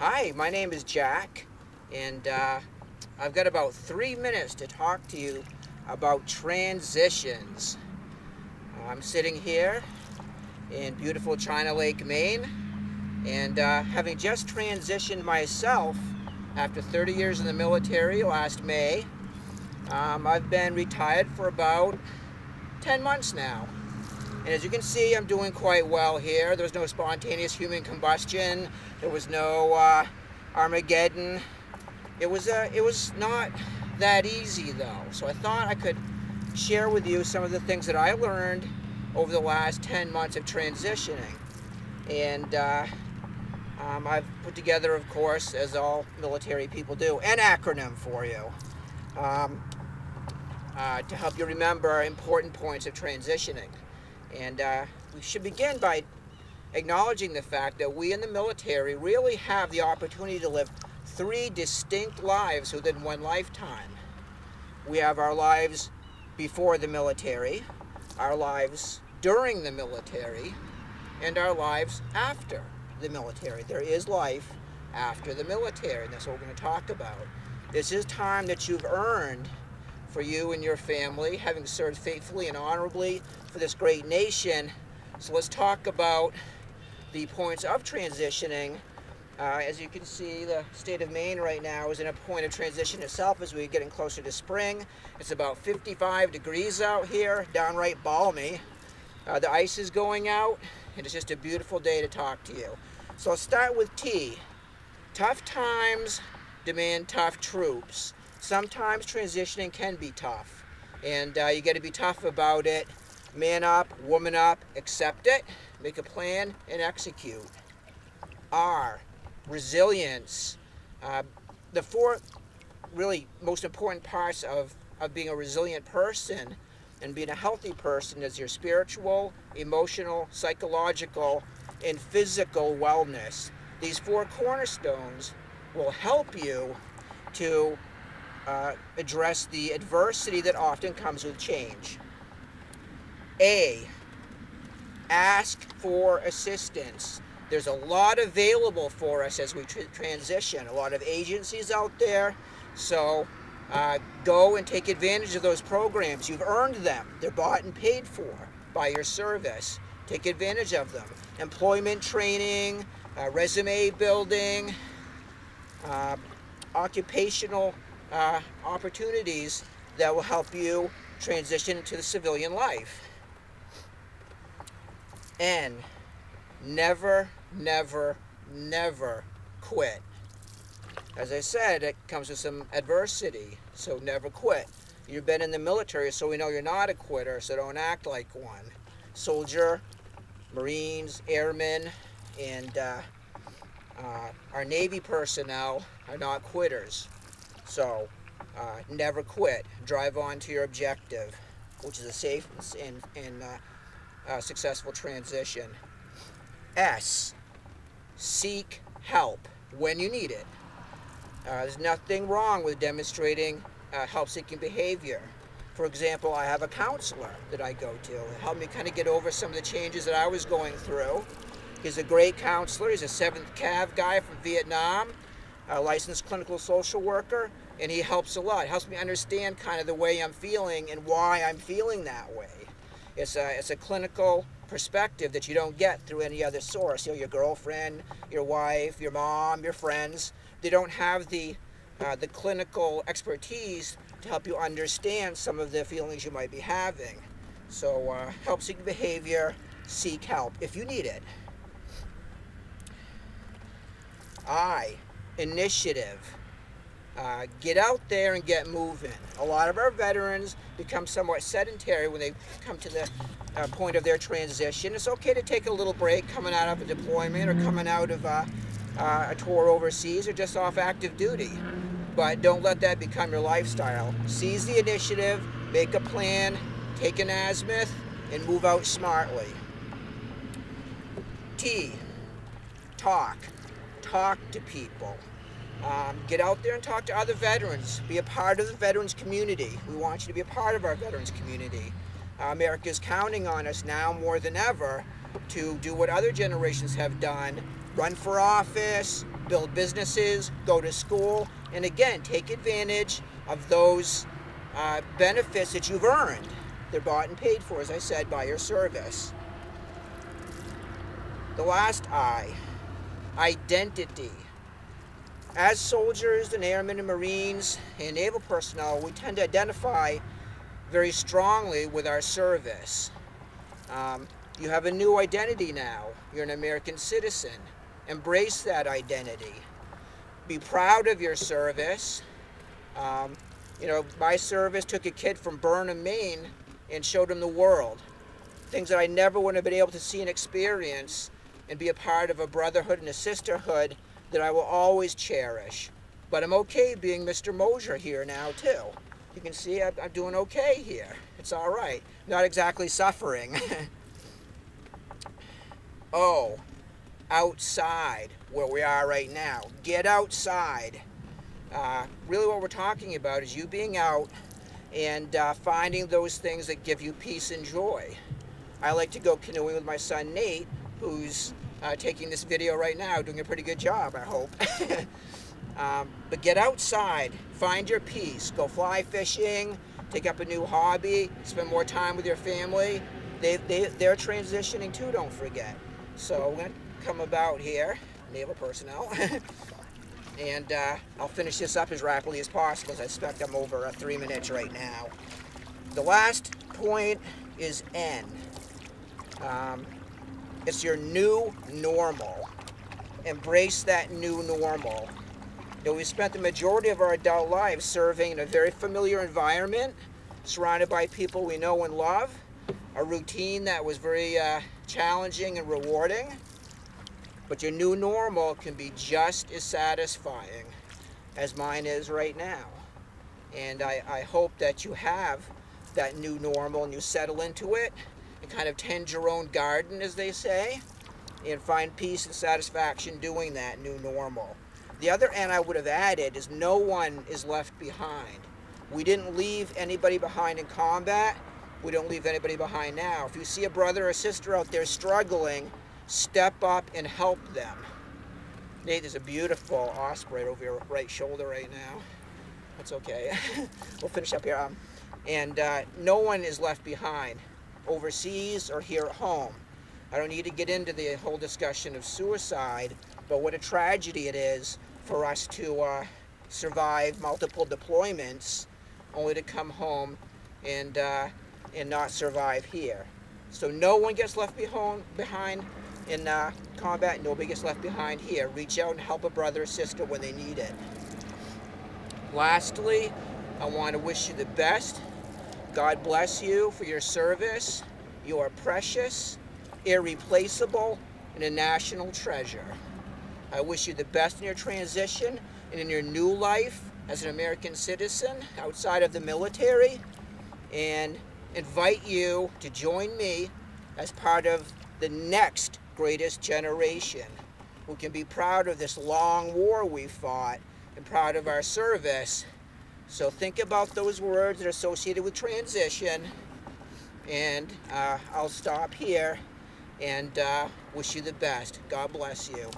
Hi, my name is Jack, and I've got about 3 minutes to talk to you about transitions. I'm sitting here in beautiful China Lake, Maine, and having just transitioned myself after 30 years in the military last May. I've been retired for about 10 months now. And as you can see, I'm doing quite well here. There was no spontaneous human combustion. There was no Armageddon. It was not that easy though. So I thought I could share with you some of the things that I learned over the last 10 months of transitioning. And I've put together, of course, as all military people do, an acronym for you to help you remember important points of transitioning. And we should begin by acknowledging the fact that we in the military really have the opportunity to live three distinct lives within one lifetime. We have our lives before the military, our lives during the military, and our lives after the military. There is life after the military, and that's what we're going to talk about. This is time that you've earned for you and your family, having served faithfully and honorably for this great nation. So let's talk about the points of transitioning. As you can see, the state of Maine right now is in a point of transition itself as we're getting closer to spring. It's about 55 degrees out here, downright balmy. The ice is going out, and it's just a beautiful day to talk to you. So let's start with T. Tough times demand tough troops. Sometimes transitioning can be tough, and you got to be tough about it. Man up, woman up, accept it, make a plan, and execute. R, resilience. The four really most important parts of being a resilient person and being a healthy person is your spiritual, emotional, psychological, and physical wellness. These four cornerstones will help you to address the adversity that often comes with change. A, ask for assistance. There's a lot available for us as we transition, a lot of agencies out there, so go and take advantage of those programs. You've earned them. They're bought and paid for by your service. Take advantage of them. Employment training, resume building, occupational opportunities that will help you transition into the civilian life. N, never, never, never quit. As I said, it comes with some adversity, so never quit. You've been in the military, so we know you're not a quitter, so don't act like one. Soldier, Marines, airmen, and our Navy personnel are not quitters. So never quit. Drive on to your objective, which is a safe and successful transition. S, seek help when you need it. There's nothing wrong with demonstrating help-seeking behavior. For example, I have a counselor that I go to. It helped me kind of get over some of the changes that I was going through. He's a great counselor. He's a 7th Cav guy from Vietnam, a licensed clinical social worker, and he helps a lot. He helps me understand kind of the way I'm feeling and why I'm feeling that way. It's a clinical perspective that you don't get through any other source. You know, your girlfriend, your wife, your mom, your friends, they don't have the clinical expertise to help you understand some of the feelings you might be having. So help-seeking behavior, seek help if you need it. I, initiative. Get out there and get moving. A lot of our veterans become somewhat sedentary when they come to the point of their transition. It's okay to take a little break coming out of a deployment or coming out of a tour overseas or just off active duty. But don't let that become your lifestyle. Seize the initiative, make a plan, take an azimuth, and move out smartly. T, talk. Talk to people. Get out there and talk to other veterans. Be a part of the veterans community. We want you to be a part of our veterans community. America's counting on us now more than ever to do what other generations have done. Run for office, build businesses, go to school, and again, take advantage of those benefits that you've earned. They're bought and paid for, as I said, by your service. The last I, identity. As soldiers and airmen and Marines and naval personnel, we tend to identify very strongly with our service. You have a new identity now. You're an American citizen. Embrace that identity. Be proud of your service. My service took a kid from Burnham, Maine, and showed him the world. Things that I never would have been able to see and experience, and be a part of a brotherhood and a sisterhood that I will always cherish. But I'm okay being Mr. Mosher here now, too. You can see I'm doing okay here. It's all right. Not exactly suffering. Oh, outside, where we are right now. Get outside. Really what we're talking about is you being out and finding those things that give you peace and joy. I like to go canoeing with my son Nate, who's taking this video right now, doing a pretty good job, I hope. But get outside, find your peace, go fly fishing, take up a new hobby, spend more time with your family. They're transitioning too, don't forget. So we're going to come about here, naval personnel, and I'll finish this up as rapidly as possible, as I expect I'm over 3 minutes right now. The last point is N. It's your new normal. Embrace that new normal. We spent the majority of our adult lives serving in a very familiar environment, surrounded by people we know and love, a routine that was very challenging and rewarding. But your new normal can be just as satisfying as mine is right now. And I hope that you have that new normal and you settle into it and kind of tend your own garden, as they say, and find peace and satisfaction doing that new normal. The other N I would have added is no one is left behind. We didn't leave anybody behind in combat. We don't leave anybody behind now. If you see a brother or sister out there struggling, step up and help them. Nate, there's a beautiful osprey over your right shoulder right now. That's okay. We'll finish up here. No one is left behind, overseas or here at home. I don't need to get into the whole discussion of suicide, but what a tragedy it is for us to survive multiple deployments only to come home and not survive here. So no one gets left behind in combat. Nobody gets left behind here. Reach out and help a brother or sister when they need it. Lastly, I want to wish you the best. God bless you for your service. You are precious, irreplaceable, and a national treasure. I wish you the best in your transition and in your new life as an American citizen outside of the military, and invite you to join me as part of the next greatest generation who can be proud of this long war we fought and proud of our service. So think about those words that are associated with transition, and I'll stop here and wish you the best. God bless you.